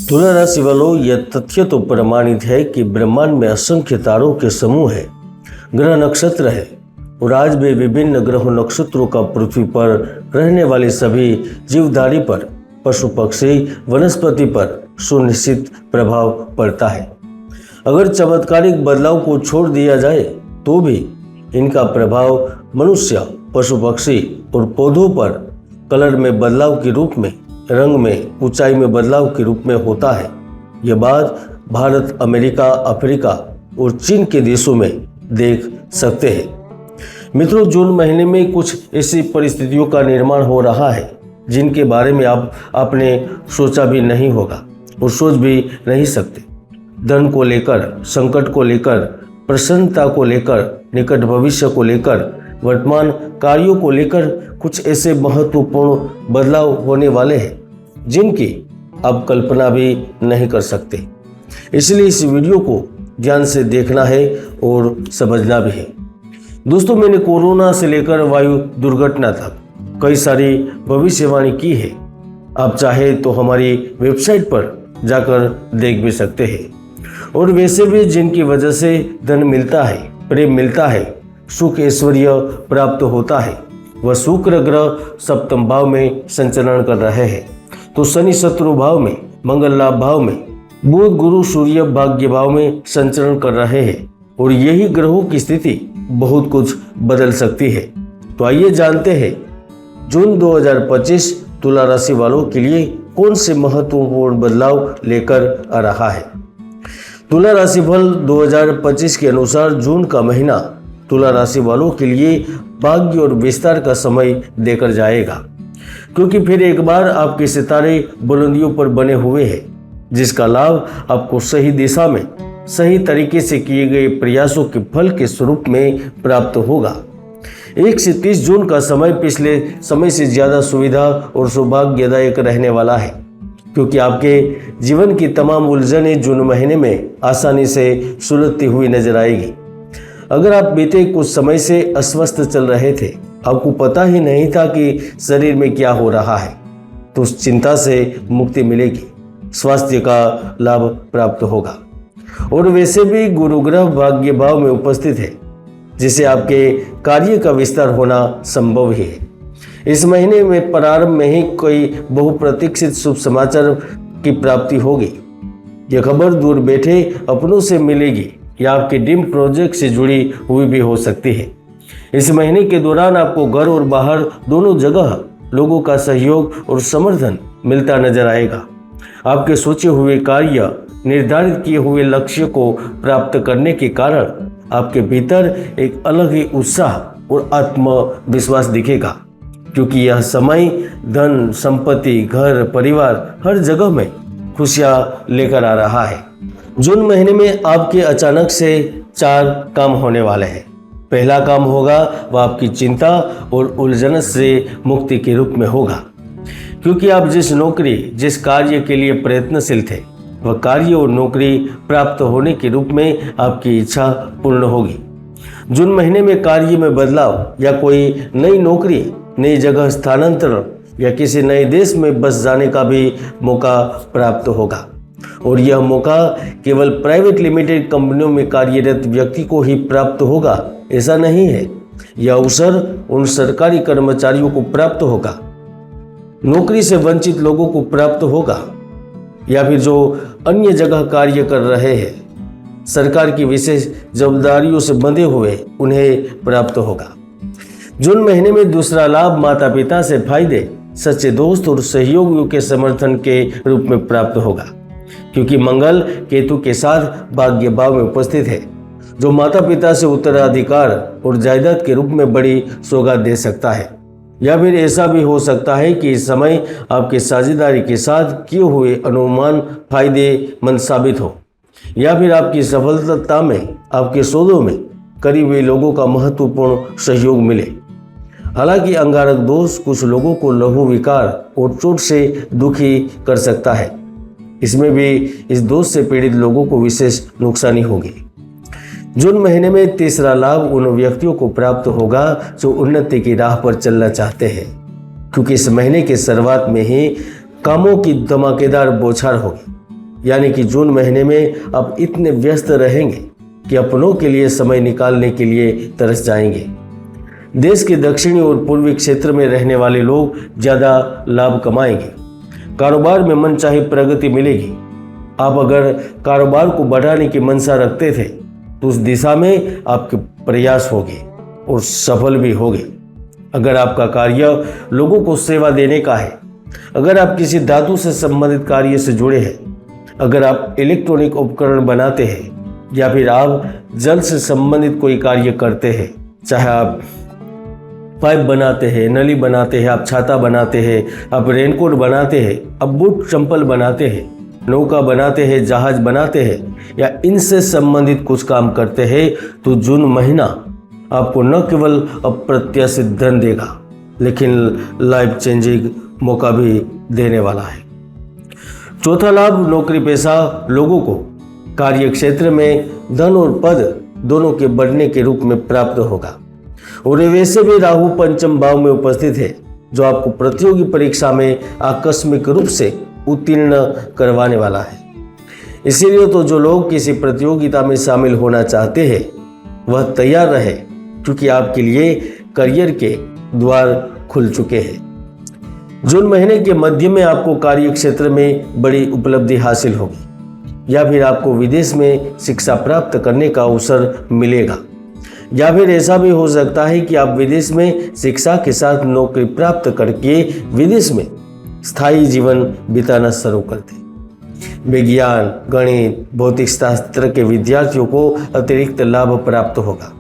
तुला राशि वालों, यह तथ्य तो प्रमाणित है कि ब्रह्मांड में असंख्य तारों के समूह है, ग्रह नक्षत्र है और आज भी विभिन्न ग्रह नक्षत्रों का पृथ्वी पर रहने वाले सभी जीवधारी पर, पशु पक्षी वनस्पति पर सुनिश्चित प्रभाव पड़ता है। अगर चमत्कारिक बदलाव को छोड़ दिया जाए तो भी इनका प्रभाव मनुष्य, पशु पक्षी और पौधों पर कलर में बदलाव के रूप में, रंग में, ऊंचाई में बदलाव के रूप में होता है। यह बात भारत, अमेरिका, अफ्रीका और चीन के देशों में देख सकते हैं। मित्रों, जून महीने में कुछ ऐसी परिस्थितियों का निर्माण हो रहा है जिनके बारे में आपने सोचा भी नहीं होगा और सोच भी नहीं सकते। धन को लेकर, संकट को लेकर, प्रसन्नता को लेकर, निकट भविष्य को लेकर, वर्तमान कार्यों को लेकर कुछ ऐसे महत्वपूर्ण बदलाव होने वाले हैं जिनकी आप कल्पना भी नहीं कर सकते। इसलिए इस वीडियो को ध्यान से देखना है और समझना भी है। दोस्तों, मैंने कोरोना से लेकर वायु दुर्घटना तक कई सारी भविष्यवाणी की है। आप चाहे तो हमारी वेबसाइट पर जाकर देख भी सकते हैं। और वैसे भी जिनकी वजह से धन मिलता है, प्रेम मिलता है, सुख ऐश्वर्य प्राप्त होता है, वह शुक्र ग्रह सप्तम भाव में संचरण कर रहे हैं, तो शनि शत्रु भाव में, मंगल लाभ भाव में, बुध गुरु सूर्य भाग्य भाव में संचरण कर रहे हैं। और यही ग्रहों की स्थिति बहुत कुछ बदल सकती है। तो आइए जानते हैं जून 2025 तुला राशि वालों के लिए कौन से महत्वपूर्ण बदलाव लेकर आ रहा है। तुला राशि फल 2025 के अनुसार जून का महीना तुला राशि वालों के लिए भाग्य और विस्तार का समय देकर जाएगा, क्योंकि फिर एक बार आपके सितारे बुलंदियों पर बने हुए हैं, जिसका लाभ आपको सही दिशा में, सही तरीके से किए गए प्रयासों के फल के स्वरूप में प्राप्त होगा। 1 से 30 जून का समय पिछले समय से ज्यादा सुविधा और सौभाग्यदायक रहने वाला है, क्योंकि आपके जीवन की तमाम उलझनें जून महीने में आसानी से सुलझती हुई नजर आएगी। अगर आप बीते कुछ समय से अस्वस्थ चल रहे थे, आपको पता ही नहीं था कि शरीर में क्या हो रहा है, तो उस चिंता से मुक्ति मिलेगी, स्वास्थ्य का लाभ प्राप्त होगा। और वैसे भी गुरु ग्रह भाग्य भाव में उपस्थित है, जिससे आपके कार्य का विस्तार होना संभव ही है। इस महीने में प्रारंभ में ही कोई बहुप्रतीक्षित शुभ समाचार की प्राप्ति होगी। यह खबर दूर बैठे अपनों से मिलेगी या आपके ड्रीम प्रोजेक्ट से जुड़ी हुई भी हो सकती है। इस महीने के दौरान आपको घर और बाहर दोनों जगह लोगों का सहयोग और समर्थन मिलता नजर आएगा। आपके सोचे हुए कार्य, निर्धारित किए हुए लक्ष्य को प्राप्त करने के कारण आपके भीतर एक अलग ही उत्साह और आत्मविश्वास दिखेगा, क्योंकि यह समय धन, संपत्ति, घर, परिवार हर जगह में खुशियां लेकर आ रहा है। जून महीने में आपके अचानक से 4 काम होने वाले हैं। पहला काम होगा वह आपकी चिंता और उलझन से मुक्ति के रूप में होगा, क्योंकि आप जिस नौकरी, जिस कार्य के लिए प्रयत्नशील थे, वह कार्य और नौकरी प्राप्त होने के रूप में आपकी इच्छा पूर्ण होगी। जून महीने में कार्य में बदलाव या कोई नई नौकरी, नई जगह स्थानांतरण या किसी नए देश में बस जाने का भी मौका प्राप्त होगा। और यह मौका केवल प्राइवेट लिमिटेड कंपनियों में कार्यरत व्यक्ति को ही प्राप्त होगा, ऐसा नहीं है। यह अवसर उन सरकारी कर्मचारियों को प्राप्त होगा, नौकरी से वंचित लोगों को प्राप्त होगा, या फिर जो अन्य जगह कार्य कर रहे हैं, सरकार की विशेष जवाबदारियों से बंधे हुए, उन्हें प्राप्त होगा। जून महीने में दूसरा लाभ माता पिता से फायदे, सच्चे दोस्त और सहयोगियों के समर्थन के रूप में प्राप्त होगा, क्योंकि मंगल केतु के साथ भाग्य भाव में उपस्थित है, जो माता पिता से उत्तराधिकार और जायदाद के रूप में बड़ी सौगात दे सकता है। या फिर ऐसा भी हो सकता है कि इस समय आपके साझेदारी के साथ किए हुए अनुमान फायदेमंद साबित हो, या फिर आपकी सफलता में, आपके सौदों में करीब हुए लोगों का महत्वपूर्ण सहयोग मिले। हालांकि अंगारक दोष कुछ लोगों को लघु विकार और चोट से दुखी कर सकता है। इसमें भी इस दोष से पीड़ित लोगों को विशेष नुकसानी होगी। जून महीने में तीसरा लाभ उन व्यक्तियों को प्राप्त होगा जो उन्नति की राह पर चलना चाहते हैं, क्योंकि इस महीने की शुरुआत में ही कामों की धमाकेदार बौछार होगी। यानी कि जून महीने में आप इतने व्यस्त रहेंगे कि अपनों के लिए समय निकालने के लिए तरस जाएंगे। देश के दक्षिणी और पूर्वी क्षेत्र में रहने वाले लोग ज़्यादा लाभ कमाएंगे। कारोबार में मनचाही प्रगति मिलेगी। आप अगर कारोबार को बढ़ाने की मंशा रखते थे तो उस दिशा में आपके प्रयास होंगे और सफल भी होंगे। अगर आपका कार्य लोगों को सेवा देने का है, अगर आप किसी धातु से संबंधित कार्य से जुड़े हैं, अगर आप इलेक्ट्रॉनिक उपकरण बनाते हैं या फिर आप जल से संबंधित कोई कार्य करते हैं, चाहे आप पाइप बनाते हैं, नली बनाते हैं, आप छाता बनाते हैं, आप रेनकोट बनाते हैं, आप बूट चंपल बनाते हैं, नौका बनाते हैं, जहाज बनाते हैं या इनसे संबंधित कुछ काम करते हैं, तो जून महीना आपको न केवल अप्रत्याशित धन देगा लेकिन लाइफ चेंजिंग मौका भी देने वाला है। चौथा लाभ नौकरी पेशा लोगों को कार्य क्षेत्र में धन और पद दोनों के बढ़ने के रूप में प्राप्त होगा। और वैसे भी राहु पंचम भाव में उपस्थित है जो आपको प्रतियोगी परीक्षा में आकस्मिक रूप से उत्तीर्ण करवाने वाला है। इसीलिए तो जो लोग किसी प्रतियोगिता में शामिल होना चाहते हैं वह तैयार रहे, क्योंकि आपके लिए करियर के द्वार खुल चुके हैं। जून महीने के मध्य में आपको कार्य क्षेत्र में बड़ी उपलब्धि हासिल होगी, या फिर आपको विदेश में शिक्षा प्राप्त करने का अवसर मिलेगा, या फिर ऐसा भी हो सकता है कि आप विदेश में शिक्षा के साथ नौकरी प्राप्त करके विदेश में स्थायी जीवन बिताना शुरू कर दें। विज्ञान, गणित, भौतिक शास्त्र के विद्यार्थियों को अतिरिक्त लाभ प्राप्त होगा।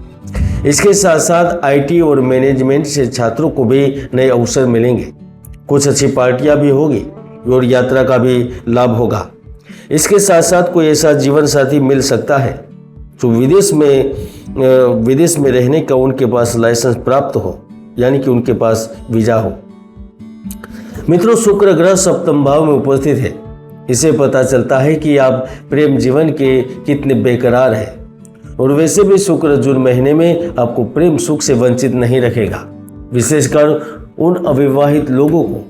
इसके साथ साथ आईटी और मैनेजमेंट से छात्रों को भी नए अवसर मिलेंगे। कुछ अच्छी पार्टियां भी होगी और यात्रा का भी लाभ होगा। इसके साथ साथ कोई ऐसा जीवन साथी मिल सकता है जो विदेश में रहने का उनके पास लाइसेंस प्राप्त हो, यानी कि उनके पास वीजा हो। मित्रों, शुक्र ग्रह सप्तम भाव में उपस्थित है। इसे पता चलता है कि आप प्रेम जीवन के कितने बेकरार हैं। और वैसे भी शुक्र जून महीने में आपको प्रेम सुख से वंचित नहीं रखेगा, विशेषकर उन अविवाहित लोगों को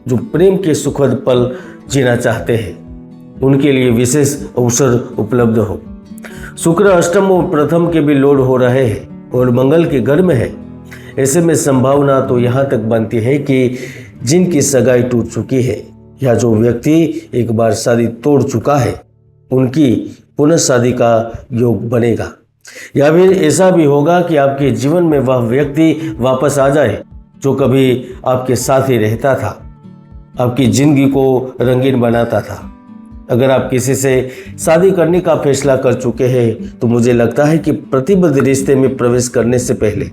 जो प्रेम के सुखद पल जीना चाहते हैं, उनके लिए विशेष अवसर उपलब्ध हो। शुक्र अष्टम और प्रथम के भी लोड हो रहे हैं और मंगल के घर में है। ऐसे में संभावना तो यहाँ तक बनती है कि जिनकी सगाई टूट चुकी है या जो व्यक्ति एक बार शादी तोड़ चुका है, उनकी पुनः शादी का योग बनेगा। या फिर ऐसा भी होगा कि आपके जीवन में वह व्यक्ति वापस आ जाए जो कभी आपके साथ ही रहता था, आपकी जिंदगी को रंगीन बनाता था। अगर आप किसी से शादी करने का फैसला कर चुके हैं तो मुझे लगता है कि प्रतिबद्ध रिश्ते में प्रवेश करने से पहले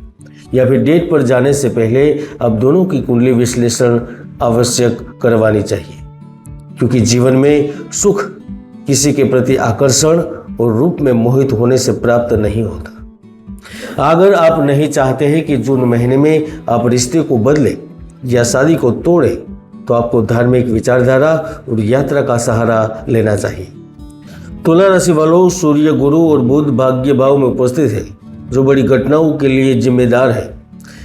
या फिर डेट पर जाने से पहले आप दोनों की कुंडली विश्लेषण आवश्यक करवानी चाहिए, क्योंकि जीवन में सुख किसी के प्रति आकर्षण और रूप में मोहित होने से प्राप्त नहीं होता। अगर आप नहीं चाहते हैं कि जून महीने में आप रिश्ते को बदले या शादी को तोड़े, तो आपको धार्मिक विचारधारा और यात्रा का सहारा लेना चाहिए। तुला राशि वालों, सूर्य, गुरु और बुध भाग्य भाव में उपस्थित है जो बड़ी घटनाओं के लिए जिम्मेदार है।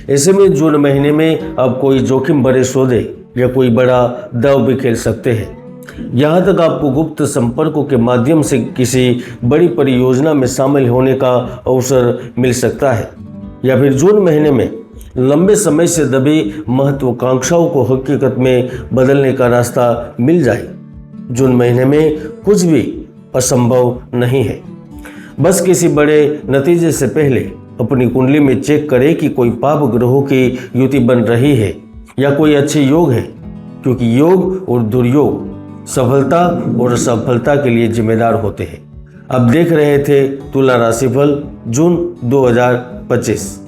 ऐसे में जून महीने में आप कोई जोखिम भरे सौदे या कोई बड़ा दांव भी खेल सकते हैं। यहाँ तक आपको गुप्त संपर्कों के माध्यम से किसी बड़ी परियोजना में शामिल होने का अवसर मिल सकता है, या फिर जून महीने में लंबे समय से दबी महत्वाकांक्षाओं को हकीकत में बदलने का रास्ता मिल जाए। जून महीने में कुछ भी असंभव नहीं है। बस किसी बड़े नतीजे से पहले अपनी कुंडली में चेक करें कि कोई पाप ग्रहों की युति बन रही है या कोई अच्छे योग है, क्योंकि योग और दुर्योग सफलता और असफलता के लिए जिम्मेदार होते हैं। अब देख रहे थे तुला राशिफल जून 2025।